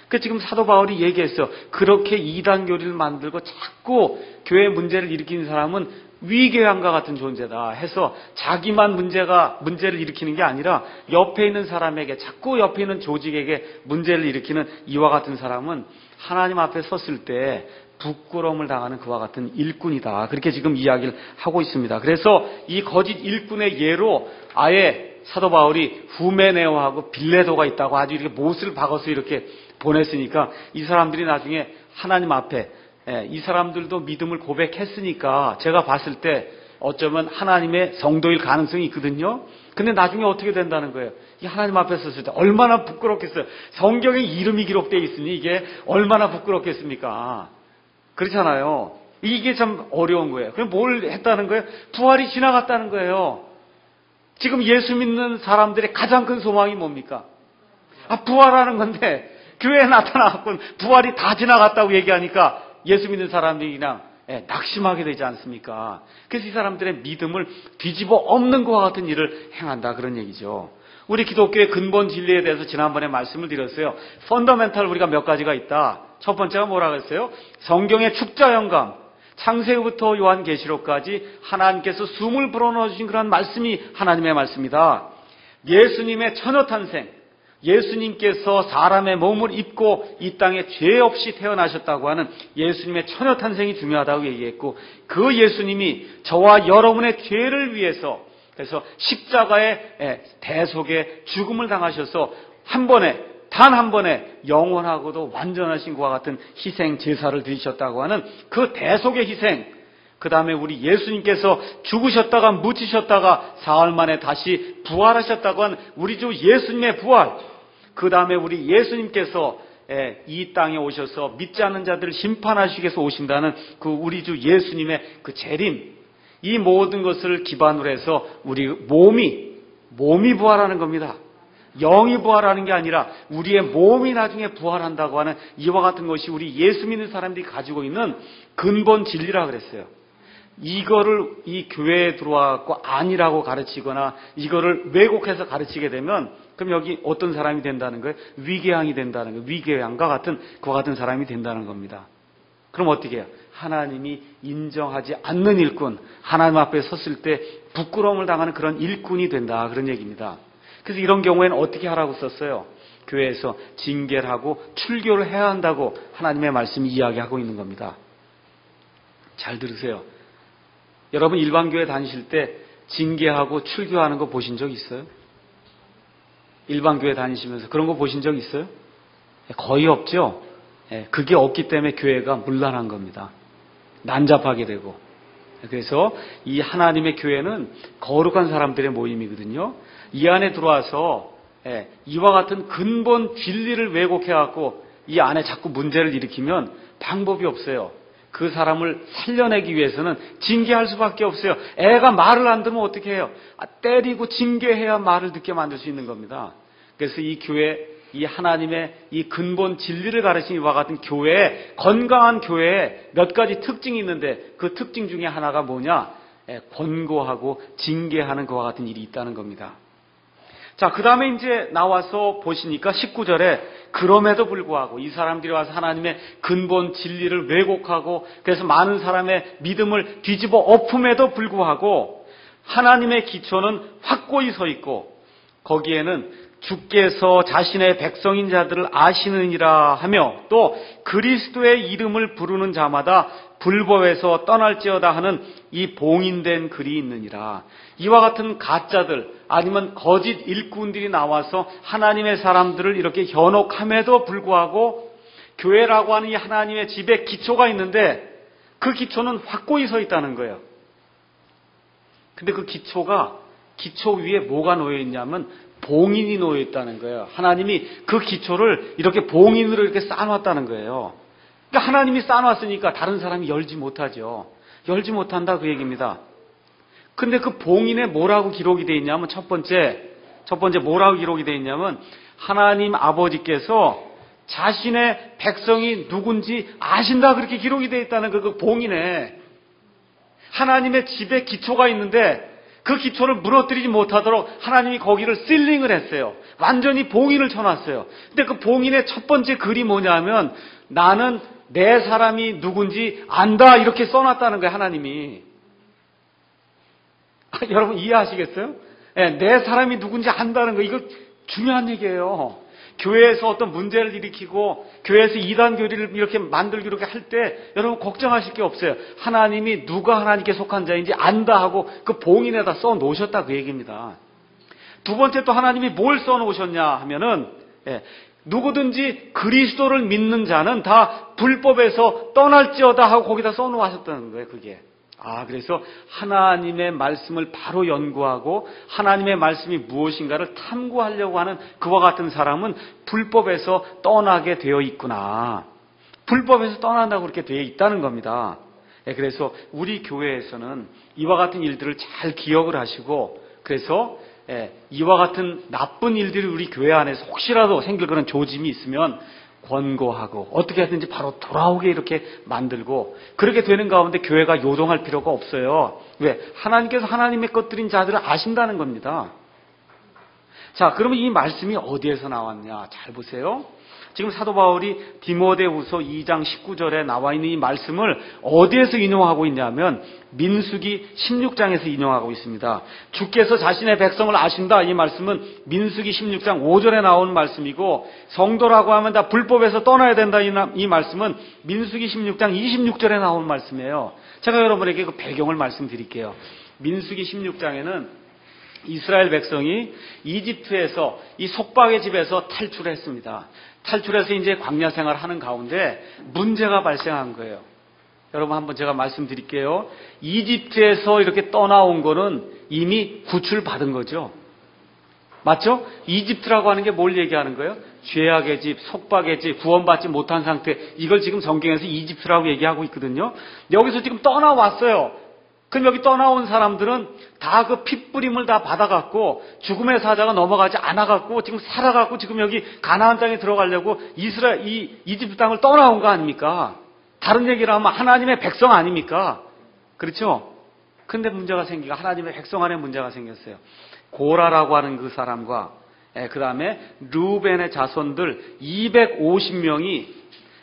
그 지금 사도 바울이 얘기했어요. 그렇게 이단 교리를 만들고 자꾸 교회 문제를 일으키는 사람은 위궤양과 같은 존재다 해서 자기만 문제를 일으키는 게 아니라 옆에 있는 사람에게, 자꾸 옆에 있는 조직에게 문제를 일으키는 이와 같은 사람은 하나님 앞에 섰을 때 부끄러움을 당하는 그와 같은 일꾼이다. 그렇게 지금 이야기를 하고 있습니다. 그래서 이 거짓 일꾼의 예로 아예 사도 바울이 후메네오하고 빌레도가 있다고 아주 이렇게 못을 박아서 이렇게 보냈으니까 이 사람들이 나중에 하나님 앞에 이 사람들도 믿음을 고백했으니까 제가 봤을 때 어쩌면 하나님의 성도일 가능성이 있거든요. 근데 나중에 어떻게 된다는 거예요? 이 하나님 앞에 섰을 때 얼마나 부끄럽겠어요. 성경에 이름이 기록되어 있으니 이게 얼마나 부끄럽겠습니까? 그렇잖아요. 이게 참 어려운 거예요. 그럼 뭘 했다는 거예요? 부활이 지나갔다는 거예요. 지금 예수 믿는 사람들의 가장 큰 소망이 뭡니까? 부활하는 건데 교회에 나타나갖고 부활이 다 지나갔다고 얘기하니까 예수 믿는 사람들이 그냥 낙심하게 되지 않습니까? 그래서 이 사람들의 믿음을 뒤집어 엎는 것과 같은 일을 행한다, 그런 얘기죠. 우리 기독교의 근본 진리에 대해서 지난번에 말씀을 드렸어요. 펀더멘탈 우리가 몇 가지가 있다. 첫 번째가 뭐라고 했어요? 성경의 축자 영감, 창세기부터 요한계시록까지 하나님께서 숨을 불어넣어 주신 그런 말씀이 하나님의 말씀이다. 예수님의 처녀탄생, 예수님께서 사람의 몸을 입고 이 땅에 죄 없이 태어나셨다고 하는 예수님의 처녀탄생이 중요하다고 얘기했고, 그 예수님이 저와 여러분의 죄를 위해서, 그래서 십자가의 대속의 죽음을 당하셔서 단 한 번에 영원하고도 완전하신 것과 같은 희생 제사를 드리셨다고 하는 그 대속의 희생, 그 다음에 우리 예수님께서 죽으셨다가 묻히셨다가 사흘 만에 다시 부활하셨다고 하는 우리 주 예수님의 부활, 그 다음에 우리 예수님께서 이 땅에 오셔서 믿지 않는 자들을 심판하시기 위해서 오신다는 그 우리 주 예수님의 그 재림, 이 모든 것을 기반으로 해서 우리 몸이 부활하는 겁니다. 영이 부활하는 게 아니라 우리의 몸이 나중에 부활한다고 하는 이와 같은 것이 우리 예수 믿는 사람들이 가지고 있는 근본 진리라 그랬어요. 이거를 이 교회에 들어와서 아니라고 가르치거나 이거를 왜곡해서 가르치게 되면 그럼 여기 어떤 사람이 된다는 거예요? 위궤양이 된다는 거예요. 위궤양과 같은 그와 같은 사람이 된다는 겁니다. 그럼 어떻게 해요? 하나님이 인정하지 않는 일꾼, 하나님 앞에 섰을 때 부끄러움을 당하는 그런 일꾼이 된다, 그런 얘기입니다. 그래서 이런 경우에는 어떻게 하라고 썼어요? 교회에서 징계를 하고 출교를 해야 한다고 하나님의 말씀이 이야기하고 있는 겁니다. 잘 들으세요. 여러분 일반교회 다니실 때 징계하고 출교하는 거 보신 적 있어요? 일반교회 다니시면서 그런 거 보신 적 있어요? 거의 없죠? 그게 없기 때문에 교회가 문란한 겁니다. 난잡하게 되고. 그래서 이 하나님의 교회는 거룩한 사람들의 모임이거든요. 이 안에 들어와서 이와 같은 근본 진리를 왜곡해갖고 이 안에 자꾸 문제를 일으키면 방법이 없어요. 그 사람을 살려내기 위해서는 징계할 수밖에 없어요. 애가 말을 안 듣면 어떻게 해요? 때리고 징계해야 말을 듣게 만들 수 있는 겁니다. 그래서 이 교회, 이 하나님의 이 근본 진리를 가르치는 이와 같은 교회, 건강한 교회에 몇 가지 특징이 있는데 그 특징 중에 하나가 뭐냐? 권고하고 징계하는 그와 같은 일이 있다는 겁니다. 자, 그 다음에 이제 나와서 보시니까 19절에 그럼에도 불구하고 이 사람들이 와서 하나님의 근본 진리를 왜곡하고 그래서 많은 사람의 믿음을 뒤집어 엎음에도 불구하고 하나님의 기초는 확고히 서 있고 거기에는 주께서 자신의 백성인 자들을 아시느니라 하며 또 그리스도의 이름을 부르는 자마다 불법에서 떠날지어다 하는 이 봉인된 글이 있느니라. 이와 같은 가짜들 아니면 거짓 일꾼들이 나와서 하나님의 사람들을 이렇게 현혹함에도 불구하고 교회라고 하는 이 하나님의 집에 기초가 있는데 그 기초는 확고히 서 있다는 거예요. 근데 그 기초 위에 뭐가 놓여 있냐면 봉인이 놓여 있다는 거예요. 하나님이 그 기초를 이렇게 봉인으로 이렇게 쌓아놨다는 거예요. 그러니까 하나님이 쌓아놨으니까 다른 사람이 열지 못하죠. 열지 못한다 그 얘기입니다. 근데 그 봉인에 뭐라고 기록이 되어 있냐면 첫 번째 뭐라고 기록이 되어 있냐면 하나님 아버지께서 자신의 백성이 누군지 아신다 그렇게 기록이 되어 있다는 그 봉인에 하나님의 집에 기초가 있는데 그 기초를 무너뜨리지 못하도록 하나님이 거기를 실링을 했어요. 완전히 봉인을 쳐놨어요. 근데 그 봉인의 첫 번째 글이 뭐냐면 나는 내 사람이 누군지 안다 이렇게 써놨다는 거예요. 하나님이. 여러분 이해하시겠어요? 내 사람이 누군지 안다는 거 이거 중요한 얘기예요. 교회에서 어떤 문제를 일으키고 교회에서 이단 교리를 이렇게 만들고 이렇게 할 때 여러분 걱정하실 게 없어요. 하나님이 누가 하나님께 속한 자인지 안다 하고 그 봉인에다 써 놓으셨다 그 얘기입니다. 두 번째 또 하나님이 뭘 써 놓으셨냐 하면은 누구든지 그리스도를 믿는 자는 다 불법에서 떠날지어다 하고 거기다 써 놓으셨다는 거예요. 그게. 그래서 하나님의 말씀을 바로 연구하고 하나님의 말씀이 무엇인가를 탐구하려고 하는 그와 같은 사람은 불법에서 떠나게 되어 있구나. 불법에서 떠난다고 그렇게 되어 있다는 겁니다. 그래서 우리 교회에서는 이와 같은 일들을 잘 기억을 하시고 그래서 이와 같은 나쁜 일들이 우리 교회 안에서 혹시라도 생길 그런 조짐이 있으면 권고하고 어떻게 하든지 바로 돌아오게 이렇게 만들고 그렇게 되는 가운데 교회가 요동할 필요가 없어요. 왜? 하나님께서 하나님의 것들인 자들을 아신다는 겁니다. 자, 그러면 이 말씀이 어디에서 나왔냐? 잘 보세요. 지금 사도 바울이 디모데후서 2장 19절에 나와 있는 이 말씀을 어디에서 인용하고 있냐면 민수기 16장에서 인용하고 있습니다. 주께서 자신의 백성을 아신다 이 말씀은 민수기 16장 5절에 나오는 말씀이고 성도라고 하면 다 불법에서 떠나야 된다 이 말씀은 민수기 16장 26절에 나오는 말씀이에요. 제가 여러분에게 그 배경을 말씀드릴게요. 민수기 16장에는 이스라엘 백성이 이집트에서 이 속박의 집에서 탈출했습니다. 탈출해서 이제 광야 생활을 하는 가운데 문제가 발생한 거예요. 여러분 한번 제가 말씀드릴게요. 이집트에서 이렇게 떠나온 거는 이미 구출받은 거죠. 맞죠? 이집트라고 하는 게 뭘 얘기하는 거예요? 죄악의 집, 속박의 집, 구원받지 못한 상태. 이걸 지금 성경에서 이집트라고 얘기하고 있거든요. 여기서 지금 떠나왔어요. 그럼 여기 떠나온 사람들은 다 그 핏부림을 다 받아갖고 죽음의 사자가 넘어가지 않아갖고 지금 살아갖고 지금 여기 가나안 땅에 들어가려고 이집트 땅을 떠나온 거 아닙니까? 다른 얘기를 하면 하나님의 백성 아닙니까? 그렇죠? 근데 문제가 생기고 하나님의 백성 안에 문제가 생겼어요. 고라라고 하는 그 사람과 그 다음에 르우벤의 자손들 250명이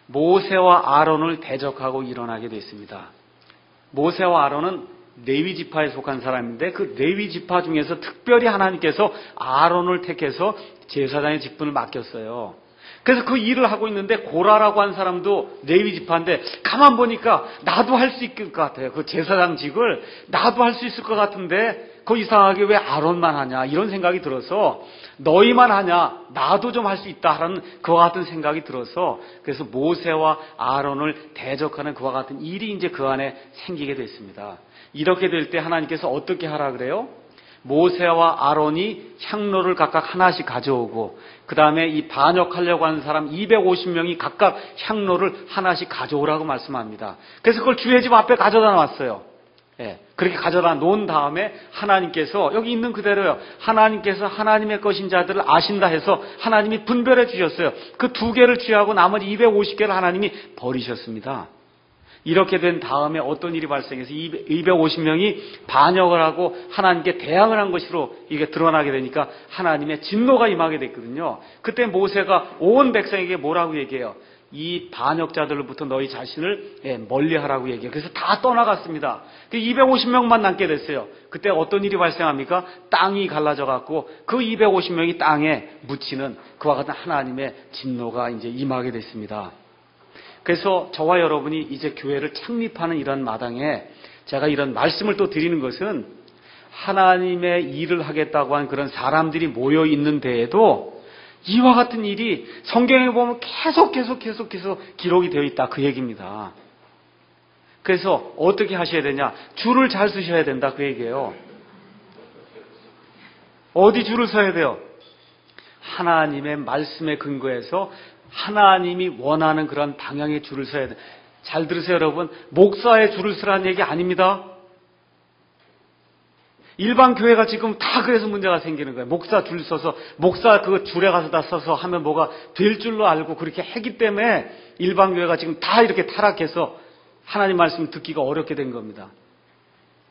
모세와 아론을 대적하고 일어나게 됐습니다. 모세와 아론은 레위 지파에 속한 사람인데 그 레위 지파 중에서 특별히 하나님께서 아론을 택해서 제사장의 직분을 맡겼어요. 그래서 그 일을 하고 있는데 고라라고 한 사람도 레위 지파인데 가만 보니까 나도 할 수 있을 것 같아요. 그 제사장직을 나도 할 수 있을 것 같은데 그 이상하게 왜 아론만 하냐 이런 생각이 들어서 너희만 하냐 나도 좀 할 수 있다 하는 그와 같은 생각이 들어서 그래서 모세와 아론을 대적하는 그와 같은 일이 이제 그 안에 생기게 됐습니다. 이렇게 될 때 하나님께서 어떻게 하라 그래요? 모세와 아론이 향로를 각각 하나씩 가져오고 그 다음에 이 반역하려고 하는 사람 250명이 각각 향로를 하나씩 가져오라고 말씀합니다. 그래서 그걸 주의 집 앞에 가져다 놨어요. 예, 그렇게 가져다 놓은 다음에 하나님께서 여기 있는 그대로요. 하나님께서 하나님의 것인 자들을 아신다 해서 하나님이 분별해 주셨어요. 그 2개를 취하고 나머지 250개를 하나님이 버리셨습니다. 이렇게 된 다음에 어떤 일이 발생해서 250명이 반역을 하고 하나님께 대항을 한 것으로 이게 드러나게 되니까 하나님의 진노가 임하게 됐거든요. 그때 모세가 온 백성에게 뭐라고 얘기해요? 이 반역자들로부터 너희 자신을 멀리하라고 얘기해요. 그래서 다 떠나갔습니다. 250명만 남게 됐어요. 그때 어떤 일이 발생합니까? 땅이 갈라져 갖고 그 250명이 땅에 묻히는 그와 같은 하나님의 진노가 이제 임하게 됐습니다. 그래서 저와 여러분이 이제 교회를 창립하는 이런 마당에 제가 이런 말씀을 또 드리는 것은 하나님의 일을 하겠다고 한 그런 사람들이 모여 있는 데에도 이와 같은 일이 성경에 보면 계속 기록이 되어 있다 그 얘기입니다. 그래서 어떻게 하셔야 되냐? 줄을 잘 서셔야 된다 그 얘기예요. 어디 줄을 서야 돼요? 하나님의 말씀에 근거해서 하나님이 원하는 그런 방향의 줄을 서야 돼. 잘 들으세요 여러분. 목사의 줄을 서라는 얘기 아닙니다. 일반 교회가 지금 다 그래서 문제가 생기는 거예요. 목사 줄 서서 목사 그 줄에 가서 다 서서 하면 뭐가 될 줄로 알고 그렇게 했기 때문에 일반 교회가 지금 다 이렇게 타락해서 하나님 말씀 듣기가 어렵게 된 겁니다.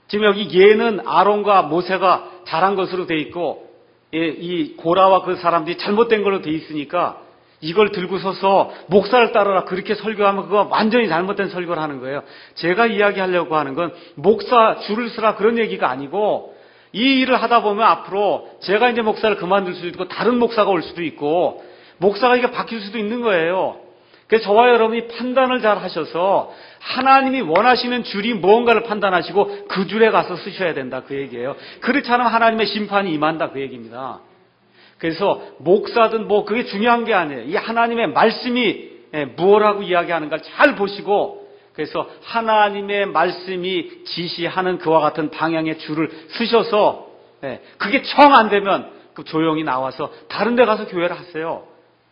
지금 여기 예는 아론과 모세가 잘한 것으로 돼 있고 이 고라와 그 사람들이 잘못된 걸로 돼 있으니까 이걸 들고 서서 목사를 따르라 그렇게 설교하면 그거 완전히 잘못된 설교를 하는 거예요. 제가 이야기하려고 하는 건 목사 줄을 서라 그런 얘기가 아니고 이 일을 하다 보면 앞으로 제가 이제 목사를 그만둘 수도 있고 다른 목사가 올 수도 있고 목사가 이게 바뀔 수도 있는 거예요. 그래서 저와 여러분이 판단을 잘 하셔서 하나님이 원하시는 줄이 무언가를 판단하시고 그 줄에 가서 쓰셔야 된다 그 얘기예요. 그렇지 않으면 하나님의 심판이 임한다 그 얘기입니다. 그래서 목사든 뭐 그게 중요한 게 아니에요. 이 하나님의 말씀이 무엇라고 이야기하는가 잘 보시고 그래서 하나님의 말씀이 지시하는 그와 같은 방향의 줄을 쓰셔서 그게 정 안 되면 조용히 나와서 다른 데 가서 교회를 하세요.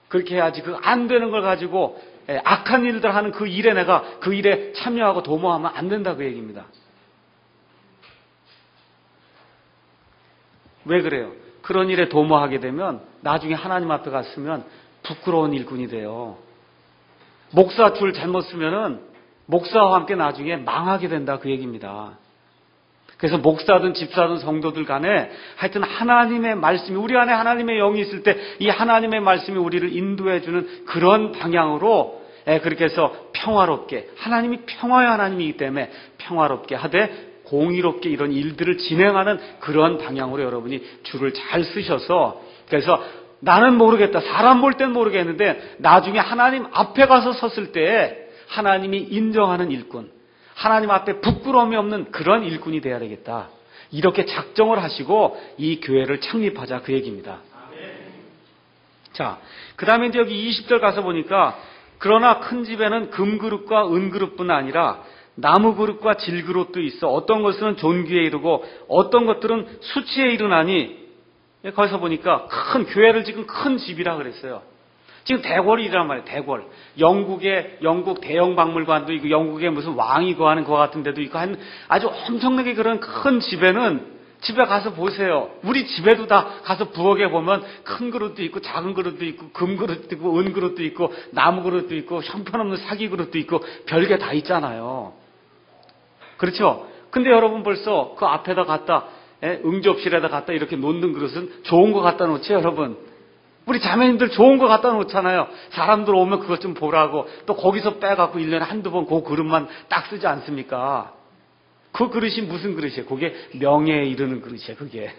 그렇게 해야지 그 안 되는 걸 가지고 악한 일들 하는 그 일에 내가 그 일에 참여하고 도모하면 안 된다 그 얘기입니다. 왜 그래요? 그런 일에 도모하게 되면 나중에 하나님 앞에 갔으면 부끄러운 일꾼이 돼요. 목사 줄 잘못 쓰면은 목사와 함께 나중에 망하게 된다 그 얘기입니다. 그래서 목사든 집사든 성도들 간에 하여튼 하나님의 말씀이 우리 안에 하나님의 영이 있을 때 이 하나님의 말씀이 우리를 인도해 주는 그런 방향으로 그렇게 해서 평화롭게 하나님이 평화의 하나님이기 때문에 평화롭게 하되 공의롭게 이런 일들을 진행하는 그런 방향으로 여러분이 줄을 잘 쓰셔서 그래서 나는 모르겠다. 사람 볼 땐 모르겠는데 나중에 하나님 앞에 가서 섰을 때 하나님이 인정하는 일꾼, 하나님 앞에 부끄러움이 없는 그런 일꾼이 돼야 되겠다. 이렇게 작정을 하시고 이 교회를 창립하자 그 얘기입니다. 자, 그 다음에 이제 여기 20절 가서 보니까 그러나 큰 집에는 금그릇과 은그릇뿐 아니라 나무그릇과 질그릇도 있어 어떤 것은 존귀에 이르고 어떤 것들은 수치에 이르나니 거기서 보니까 큰 교회를 지금 큰 집이라 그랬어요. 지금 대궐이란 말이에요. 대궐. 영국 대형 박물관도 있고 영국의 무슨 왕이 거하는 것 같은 데도 있고 아주 엄청나게 그런 큰 집에는 집에 가서 보세요. 우리 집에도 다 가서 부엌에 보면 큰 그릇도 있고 작은 그릇도 있고 금그릇도 있고 은그릇도 있고 나무그릇도 있고 형편없는 사기그릇도 있고 별게 다 있잖아요. 그렇죠? 근데 여러분 벌써 그 앞에다 갖다 응접실에다 갖다 이렇게 놓는 그릇은 좋은 거 갖다 놓지 여러분. 우리 자매님들 좋은 거 갖다 놓잖아요. 사람들 오면 그것 좀 보라고 또 거기서 빼갖고 1년에 한두 번 그 그릇만 딱 쓰지 않습니까? 그 그릇이 무슨 그릇이에요? 그게 명예에 이르는 그릇이에요. 그게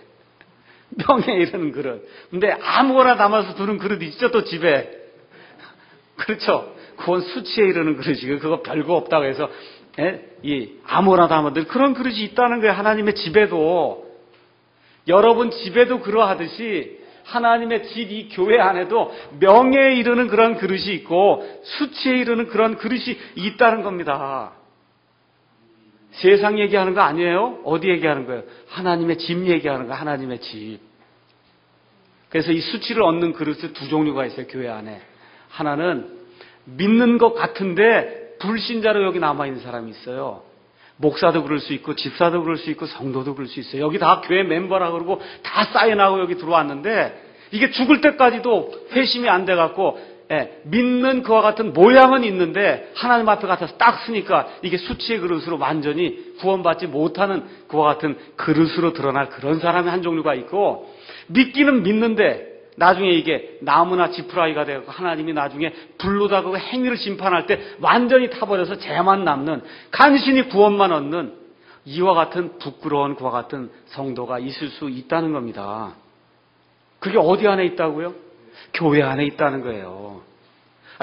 명예에 이르는 그릇. 근데 아무거나 담아서 두는 그릇 있죠, 또 집에. 그렇죠. 그건 수치에 이르는 그릇이고 그거 별거 없다고 해서 아무거나 담아들 그런 그릇이 있다는 거예요. 하나님의 집에도. 여러분 집에도 그러하듯이 하나님의 집, 이 교회 안에도 명예에 이르는 그런 그릇이 있고 수치에 이르는 그런 그릇이 있다는 겁니다. 세상 얘기하는 거 아니에요? 어디 얘기하는 거예요? 하나님의 집 얘기하는 거, 하나님의 집. 그래서 이 수치를 얻는 그릇이 두 종류가 있어요, 교회 안에. 하나는 믿는 것 같은데 불신자로 여기 남아있는 사람이 있어요. 목사도 그럴 수 있고 집사도 그럴 수 있고 성도도 그럴 수 있어요. 여기 다 교회 멤버라 그러고 다 사인하고 여기 들어왔는데 이게 죽을 때까지도 회심이 안 돼갖고 믿는 그와 같은 모양은 있는데 하나님 앞에 가서 딱 쓰니까 이게 수치의 그릇으로 완전히 구원받지 못하는 그와 같은 그릇으로 드러날 그런 사람이 한 종류가 있고, 믿기는 믿는데 나중에 이게 나무나 지푸라기가 되고 하나님이 나중에 불로다 그 행위를 심판할 때 완전히 타버려서 죄만 남는, 간신히 구원만 얻는 이와 같은 부끄러운 그와 같은 성도가 있을 수 있다는 겁니다. 그게 어디 안에 있다고요? 교회 안에 있다는 거예요.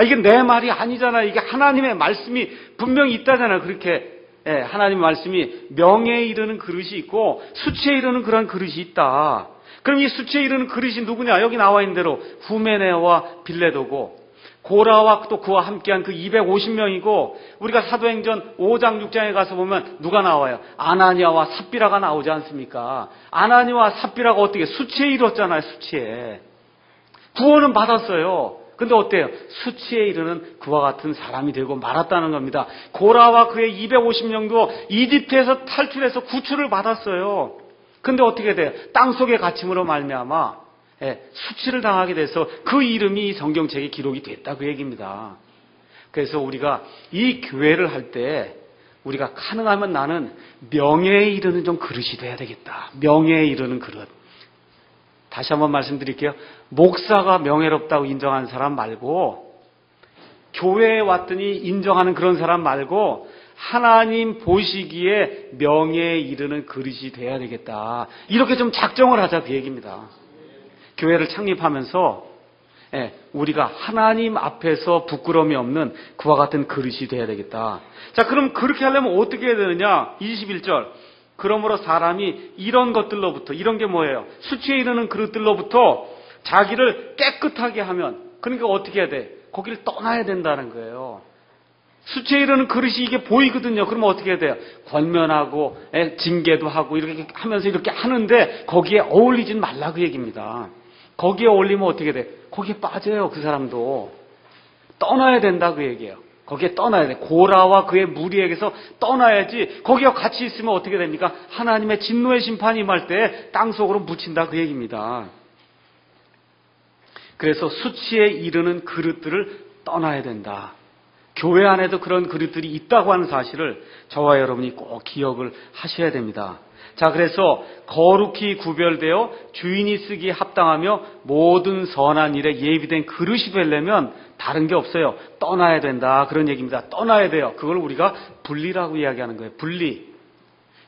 이게 내 말이 아니잖아요. 이게 하나님의 말씀이 분명히 있다잖아요. 그렇게 하나님의 말씀이 명예에 이르는 그릇이 있고 수치에 이르는 그런 그릇이 있다. 그럼 이 수치에 이르는 그릇이 누구냐? 여기 나와 있는 대로 후메네와 빌레도고 고라와 또 그와 함께한 그 250명이고, 우리가 사도행전 5장 6장에 가서 보면 누가 나와요? 아나니아와 삽비라가 나오지 않습니까? 아나니아와 삽비라가 어떻게 수치에 이뤘잖아요. 수치에. 구원은 받았어요. 근데 어때요? 수치에 이르는 그와 같은 사람이 되고 말았다는 겁니다. 고라와 그의 250명도 이집트에서 탈출해서 구출을 받았어요. 근데 어떻게 돼요? 땅속의 갇힘으로 말미암아 수치를 당하게 돼서 그 이름이 성경책에 기록이 됐다, 그 얘기입니다. 그래서 우리가 이 교회를 할 때 우리가 가능하면 나는 명예에 이르는 좀 그릇이 돼야 되겠다. 명예에 이르는 그릇. 다시 한번 말씀드릴게요. 목사가 명예롭다고 인정하는 사람 말고, 교회에 왔더니 인정하는 그런 사람 말고, 하나님 보시기에 명예에 이르는 그릇이 돼야 되겠다. 이렇게 좀 작정을 하자, 그 얘기입니다. 교회를 창립하면서 우리가 하나님 앞에서 부끄러움이 없는 그와 같은 그릇이 돼야 되겠다. 자, 그럼 그렇게 하려면 어떻게 해야 되느냐? 21절. 그러므로 사람이 이런 것들로부터, 이런 게 뭐예요? 수치에 이르는 그릇들로부터 자기를 깨끗하게 하면, 그러니까 어떻게 해야 돼? 거기를 떠나야 된다는 거예요. 수치에 이르는 그릇이 이게 보이거든요. 그러면 어떻게 해야 돼요? 권면하고 징계도 하고 이렇게 하면서 이렇게 하는데 거기에 어울리진 말라, 그 얘기입니다. 거기에 어울리면 어떻게 돼? 거기에 빠져요, 그 사람도. 떠나야 된다, 그 얘기예요. 거기에 떠나야 돼. 고라와 그의 무리에게서 떠나야지. 거기와 같이 있으면 어떻게 됩니까? 하나님의 진노의 심판이 임할 때 땅속으로 묻힌다, 그 얘기입니다. 그래서 수치에 이르는 그릇들을 떠나야 된다. 교회 안에도 그런 그릇들이 있다고 하는 사실을 저와 여러분이 꼭 기억을 하셔야 됩니다. 자, 그래서 거룩히 구별되어 주인이 쓰기에 합당하며 모든 선한 일에 예비된 그릇이 되려면 다른 게 없어요. 떠나야 된다, 그런 얘기입니다. 떠나야 돼요. 그걸 우리가 분리라고 이야기하는 거예요. 분리.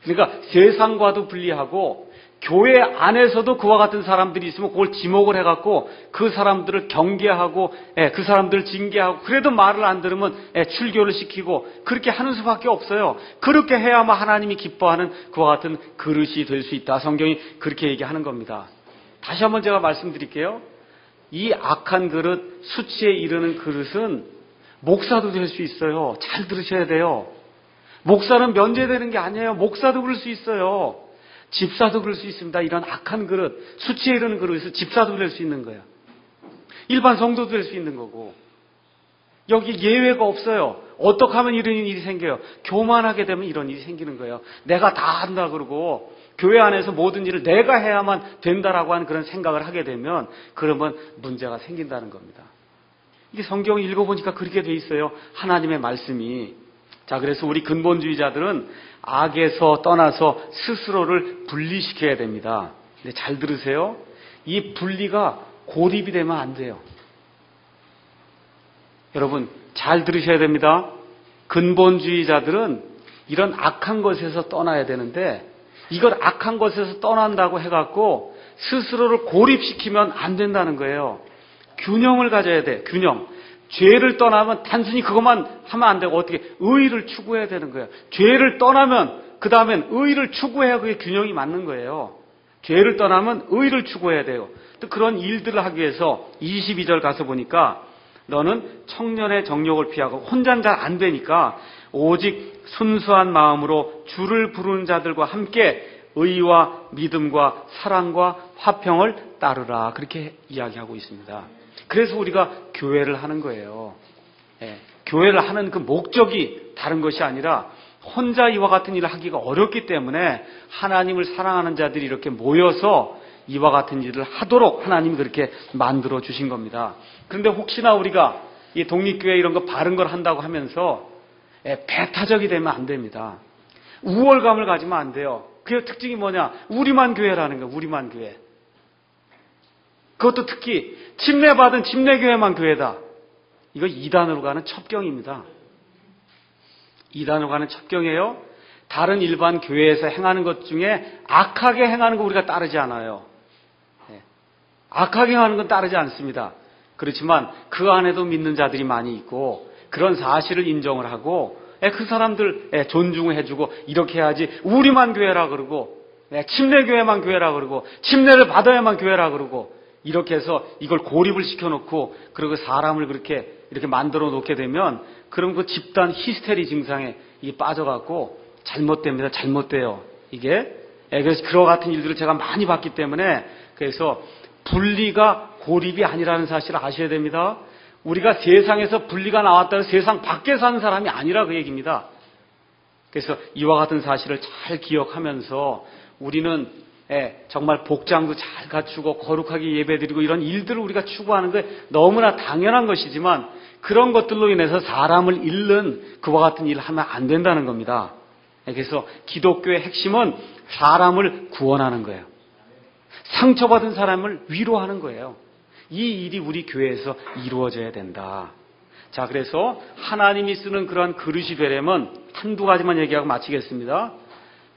그러니까 세상과도 분리하고 교회 안에서도 그와 같은 사람들이 있으면 그걸 지목을 해갖고 그 사람들을 경계하고 그 사람들을 징계하고, 그래도 말을 안 들으면 출교를 시키고 그렇게 하는 수밖에 없어요. 그렇게 해야만 하나님이 기뻐하는 그와 같은 그릇이 될 수 있다. 성경이 그렇게 얘기하는 겁니다. 다시 한번 제가 말씀드릴게요. 이 악한 그릇, 수치에 이르는 그릇은 목사도 될 수 있어요. 잘 들으셔야 돼요. 목사는 면제되는 게 아니에요. 목사도 그럴 수 있어요. 집사도 그럴 수 있습니다. 이런 악한 그릇, 수치에 이르는 그릇에서 집사도 될 수 있는 거예요. 일반 성도도 될 수 있는 거고. 여기 예외가 없어요. 어떻게 하면 이런 일이 생겨요? 교만하게 되면 이런 일이 생기는 거예요. 내가 다 한다 그러고 교회 안에서 모든 일을 내가 해야만 된다라고 하는 그런 생각을 하게 되면 그러면 문제가 생긴다는 겁니다. 이게 성경을 읽어보니까 그렇게 돼 있어요. 하나님의 말씀이. 자, 그래서 우리 근본주의자들은 악에서 떠나서 스스로를 분리시켜야 됩니다. 근데 잘 들으세요. 이 분리가 고립이 되면 안 돼요. 여러분 잘 들으셔야 됩니다. 근본주의자들은 이런 악한 것에서 떠나야 되는데 이걸 악한 것에서 떠난다고 해갖고 스스로를 고립시키면 안 된다는 거예요. 균형을 가져야 돼. 균형. 죄를 떠나면 단순히 그것만 하면 안 되고 어떻게 의의를 추구해야 되는 거예요. 죄를 떠나면 그 다음엔 의의를 추구해야 그게 균형이 맞는 거예요. 죄를 떠나면 의의를 추구해야 돼요. 또 그런 일들을 하기 위해서 22절 가서 보니까 너는 청년의 정욕을 피하고 혼자는 잘 안 되니까 오직 순수한 마음으로 주를 부르는 자들과 함께 의와 믿음과 사랑과 화평을 따르라. 그렇게 이야기하고 있습니다. 그래서 우리가 교회를 하는 거예요. 교회를 하는 그 목적이 다른 것이 아니라 혼자 이와 같은 일을 하기가 어렵기 때문에 하나님을 사랑하는 자들이 이렇게 모여서 이와 같은 일을 하도록 하나님이 그렇게 만들어 주신 겁니다. 그런데 혹시나 우리가 이 독립교회 이런 거 바른 걸 한다고 하면서 배타적이 되면 안 됩니다. 우월감을 가지면 안 돼요. 그 특징이 뭐냐? 우리만 교회라는 거예요. 우리만 교회. 그것도 특히 침례받은 침례교회만 교회다. 이거 이단으로 가는 첩경입니다. 이단으로 가는 첩경이에요. 다른 일반 교회에서 행하는 것 중에 악하게 행하는 거 우리가 따르지 않아요. 악하게 행하는 건 따르지 않습니다. 그렇지만 그 안에도 믿는 자들이 많이 있고 그런 사실을 인정을 하고 그 사람들 존중해주고 이렇게 해야지 우리만 교회라 그러고 침례교회만 교회라 그러고 침례를 받아야만 교회라 그러고 이렇게 해서 이걸 고립을 시켜놓고 그리고 사람을 그렇게 이렇게 만들어 놓게 되면 그런 그 집단 히스테리 증상에 빠져갖고 잘못됩니다. 잘못돼요. 이게. 그래서 그와 같은 일들을 제가 많이 봤기 때문에 그래서 분리가 고립이 아니라는 사실을 아셔야 됩니다. 우리가 세상에서 분리가 나왔다는 세상 밖에 사는 사람이 아니라 그 얘기입니다. 그래서 이와 같은 사실을 잘 기억하면서 우리는 정말 복장도 잘 갖추고 거룩하게 예배드리고 이런 일들을 우리가 추구하는 게 너무나 당연한 것이지만 그런 것들로 인해서 사람을 잃는 그와 같은 일을 하면 안 된다는 겁니다. 그래서 기독교의 핵심은 사람을 구원하는 거예요. 상처받은 사람을 위로하는 거예요. 이 일이 우리 교회에서 이루어져야 된다. 자, 그래서 하나님이 쓰는 그러한 그릇이 되려면 한두 가지만 얘기하고 마치겠습니다.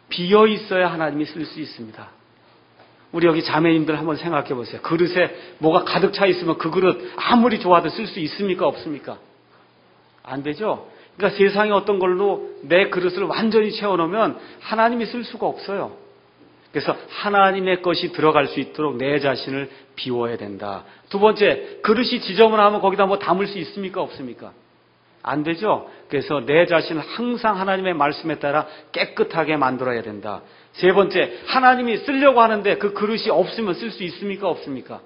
비어 있어야 하나님이 쓸 수 있습니다. 우리 여기 자매님들 한번 생각해 보세요. 그릇에 뭐가 가득 차 있으면 그 그릇 아무리 좋아도 쓸 수 있습니까? 없습니까? 안 되죠? 그러니까 세상에 어떤 걸로 내 그릇을 완전히 채워놓으면 하나님이 쓸 수가 없어요. 그래서 하나님의 것이 들어갈 수 있도록 내 자신을 비워야 된다. 두 번째, 그릇이 지저분하면 거기다 뭐 담을 수 있습니까? 없습니까? 안 되죠? 그래서 내 자신을 항상 하나님의 말씀에 따라 깨끗하게 만들어야 된다. 세 번째, 하나님이 쓰려고 하는데 그 그릇이 없으면 쓸 수 있습니까? 없습니까?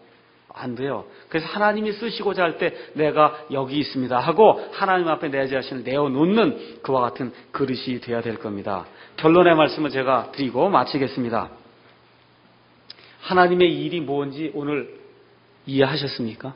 안 돼요. 그래서 하나님이 쓰시고자 할 때 내가 여기 있습니다 하고 하나님 앞에 내 자신을 내어놓는 그와 같은 그릇이 되어야 될 겁니다. 결론의 말씀을 제가 드리고 마치겠습니다. 하나님의 일이 뭔지 오늘 이해하셨습니까?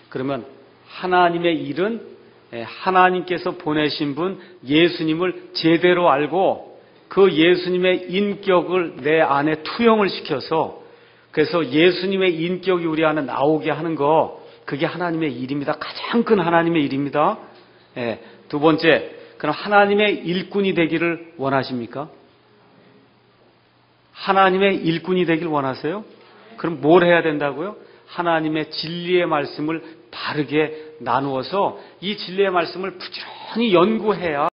그러면 하나님의 일은 하나님께서 보내신 분 예수님을 제대로 알고 그 예수님의 인격을 내 안에 투영을 시켜서 그래서 예수님의 인격이 우리 안에 나오게 하는 거 그게 하나님의 일입니다. 가장 큰 하나님의 일입니다. 두 번째, 그럼 하나님의 일꾼이 되기를 원하십니까? 하나님의 일꾼이 되길 원하세요? 그럼 뭘 해야 된다고요? 하나님의 진리의 말씀을 바르게 나누어서 이 진리의 말씀을 부지런히 연구해야